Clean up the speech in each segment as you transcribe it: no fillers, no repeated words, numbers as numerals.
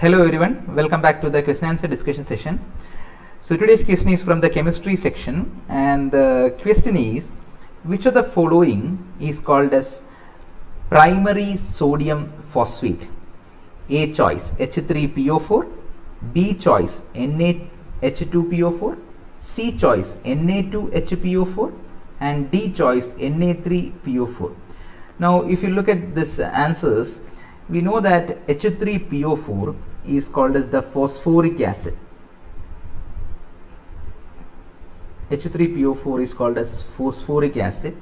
Hello everyone, welcome back to the question answer discussion session. So today's question is from the chemistry section, and the question is, which of the following is called as primary sodium phosphate? A choice H3PO4, B choice NaH2PO4, C choice Na2HPO4, and D choice Na3PO4. Now if you look at this answers, we know that H3PO4 is called as the phosphoric acid. H3PO4 is called as phosphoric acid.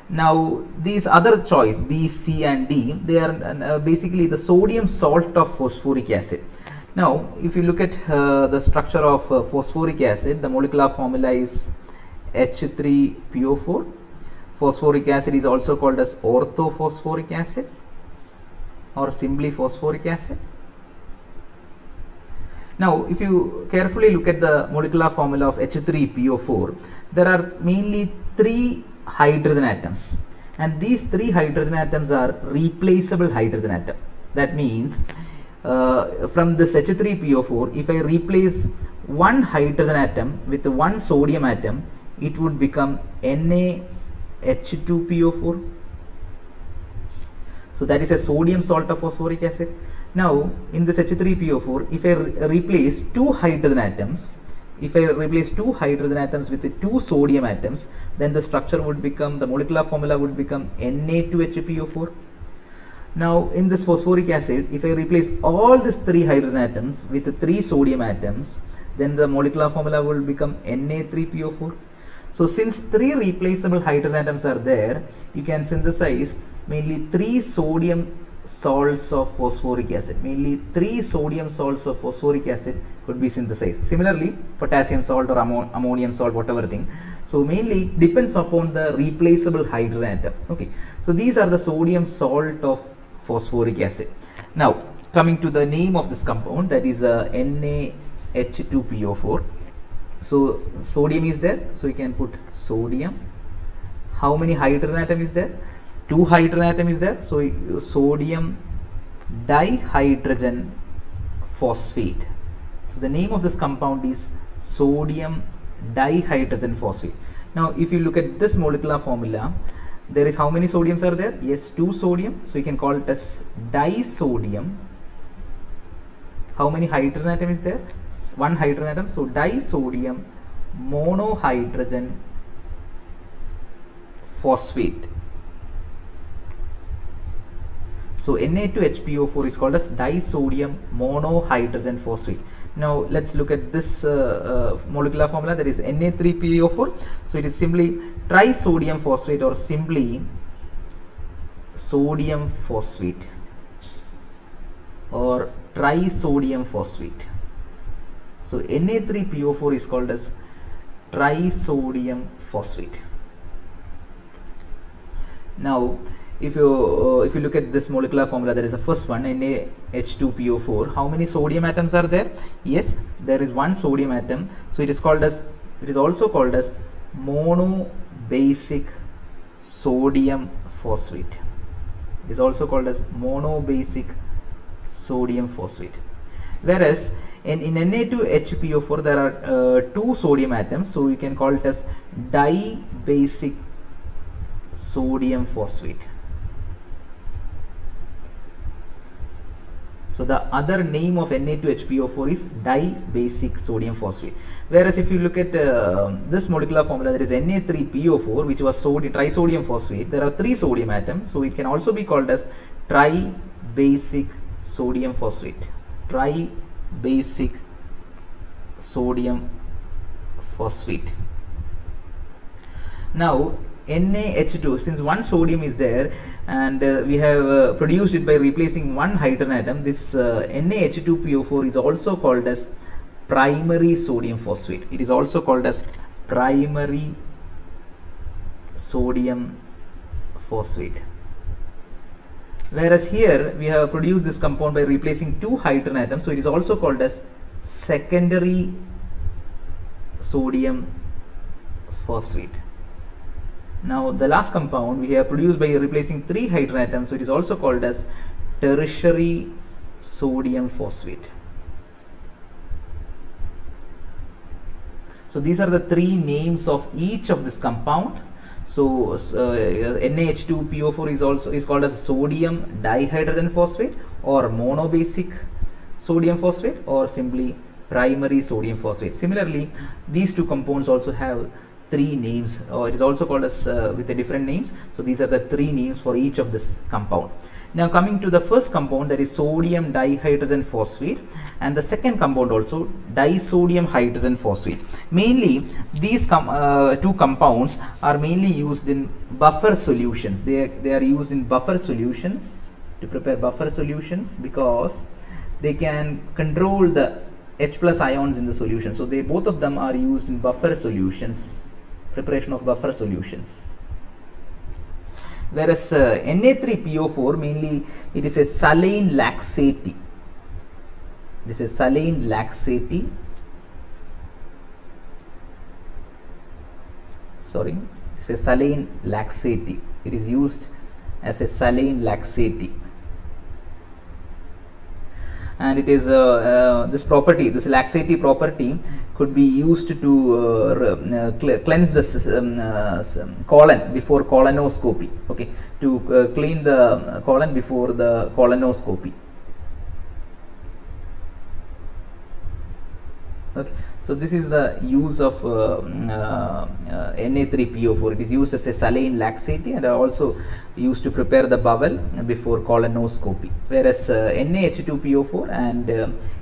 Now these other choice B, C and D, they are basically the sodium salt of phosphoric acid. Now if you look at the structure of phosphoric acid, the molecular formula is H3PO4. Phosphoric acid is also called as orthophosphoric acid or simply phosphoric acid. Now if you carefully look at the molecular formula of H3PO4, there are mainly 3 hydrogen atoms, and these 3 hydrogen atoms are replaceable hydrogen atom. That means from this H3PO4, if I replace one hydrogen atom with one sodium atom, it would become NaH2PO4. So that is a sodium salt of phosphoric acid. Now in this H3PO4, if I replace 2 hydrogen atoms, with 2 sodium atoms, then the structure would become, the molecular formula would become Na2HPO4. Now in this phosphoric acid, if I replace all these 3 hydrogen atoms with 3 sodium atoms, then the molecular formula will become Na3PO4. So since 3 replaceable hydrogen atoms are there, you can synthesize mainly 3 sodium salts of phosphoric acid. Mainly 3 sodium salts of phosphoric acid could be synthesized. Similarly, potassium salt or ammonium salt, whatever thing. So mainly depends upon the replaceable hydrogen atom. Okay. So these are the sodium salt of phosphoric acid. Now coming to the name of this compound, that is NaH2PO4. So sodium is there, so you can put sodium. How many hydrogen atom is there? 2 hydrogen atom is there, so sodium dihydrogen phosphate. So the name of this compound is sodium dihydrogen phosphate. Now if you look at this molecular formula, there is how many sodiums are there? Yes, 2 sodium, so you can call it as disodium. How many hydrogen atom is there? 1 hydrogen atom, so disodium monohydrogen phosphate. So Na2HPO4 is called as disodium monohydrogen phosphate. Now let's look at this molecular formula, that is Na3PO4. So it is simply trisodium phosphate or simply sodium phosphate or trisodium phosphate. So Na3PO4 is called as trisodium phosphate. Now if you look at this molecular formula, that is the first one, NaH2PO4. How many sodium atoms are there? Yes, there is 1 sodium atom. So it is also called as monobasic sodium phosphate. It is also called as monobasic sodium phosphate. Whereas in Na2HPO4 there are 2 sodium atoms, so you can call it as dibasic sodium phosphate. So the other name of Na2HPO4 is dibasic sodium phosphate. Whereas if you look at this molecular formula, that is Na3PO4, which was trisodium phosphate, there are 3 sodium atoms, so it can also be called as tribasic sodium phosphate. Tribasic sodium phosphate. Now NaH2, since 1 sodium is there and we have produced it by replacing 1 hydrogen atom, this NaH2PO4 is also called as primary sodium phosphate. It is also called as primary sodium phosphate. Whereas here we have produced this compound by replacing 2 hydrogen atoms, so it is also called as secondary sodium phosphate. Now the last compound we have produced by replacing 3 hydrogen atoms, so it is also called as tertiary sodium phosphate. So these are the three names of each of this compound. So NaH2PO4 is called as sodium dihydrogen phosphate, or monobasic sodium phosphate, or simply primary sodium phosphate. Similarly, these two compounds also have three names, or it is also called as with the different names. So these are the three names for each of this compound. Now coming to the first compound, that is sodium dihydrogen phosphate, and the second compound also disodium hydrogen phosphate. Mainly these two compounds are mainly used in buffer solutions. They are used in buffer solutions, to prepare buffer solutions, because they can control the H plus ions in the solution. So both of them are used in buffer solutions, preparation of buffer solutions. Whereas Na3PO4, mainly it is a saline laxate. It is a saline laxate. Sorry, it is a saline laxate. It is used as a saline laxate. And it is this property, this laxative property, could be used to cleanse the colon before colonoscopy. Okay, to clean the colon before the colonoscopy. Okay, so this is the use of Na3PO4. It is used as a saline laxate and also used to prepare the bowel before colonoscopy. Whereas NaH2PO4 and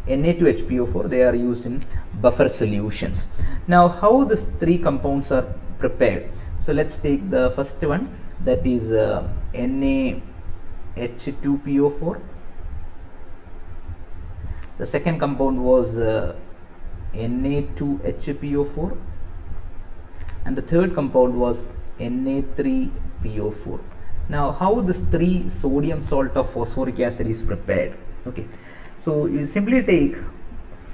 Na2HPO4, they are used in buffer solutions. Now, how these three compounds are prepared? So let's take the first one, that is NaH2PO4. The second compound was Na2HPO4, and the third compound was Na3PO4. Now, how this 3 sodium salt of phosphoric acid is prepared? Okay, so you simply take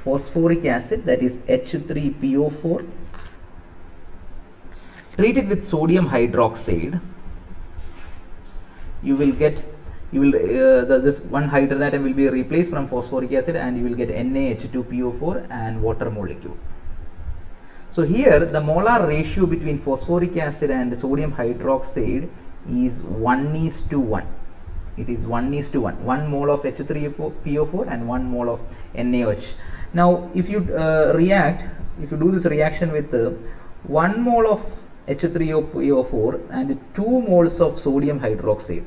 phosphoric acid, that is H3PO4, treat it with sodium hydroxide. You will get this one hydrogen atom will be replaced from phosphoric acid, and you will get NaH2PO4 and water molecule. So here the molar ratio between phosphoric acid and sodium hydroxide is 1:1. It is 1:1. 1 mole of H3PO4 and 1 mole of NaOH. Now, if you do this reaction with 1 mole of H3PO4 and 2 moles of sodium hydroxide,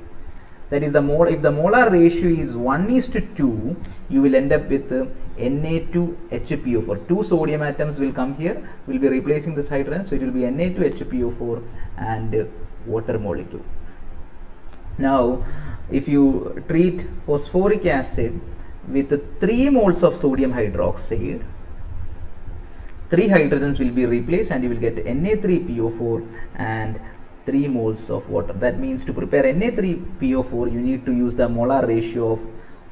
that is if the molar ratio is 1:2, you will end up with Na2HPO4. 2 sodium atoms will come here, will be replacing this hydrogen, so it will be Na2HPO4 and water molecule. Now, if you treat phosphoric acid with 3 moles of sodium hydroxide, 3 hydrogens will be replaced and you will get Na3PO4 and 3 moles of water. That means to prepare Na3PO4, you need to use the molar ratio of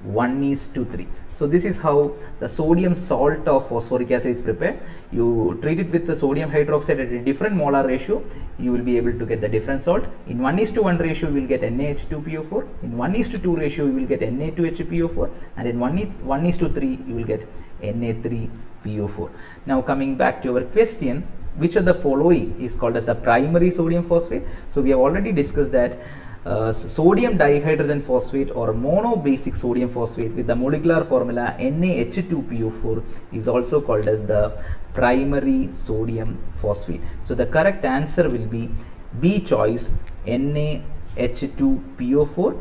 1:3. So this is how the sodium salt of phosphoric acid is prepared. You treat it with the sodium hydroxide at a different molar ratio, you will be able to get the different salt. In 1:1 ratio, you will get NaH2PO4. In 1:2 ratio, you will get Na2HPO4, and in 1:3, you will get Na3PO4. Now, coming back to our question, which of the following is called as the primary sodium phosphate? So we have already discussed that sodium dihydrogen phosphate or monobasic sodium phosphate with the molecular formula NaH2PO4 is also called as the primary sodium phosphate. So the correct answer will be B choice, NaH2PO4.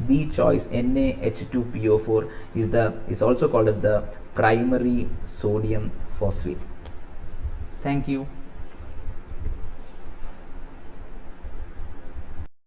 B choice, NaH2PO4 is also called as the primary sodium phosphate. Thank you.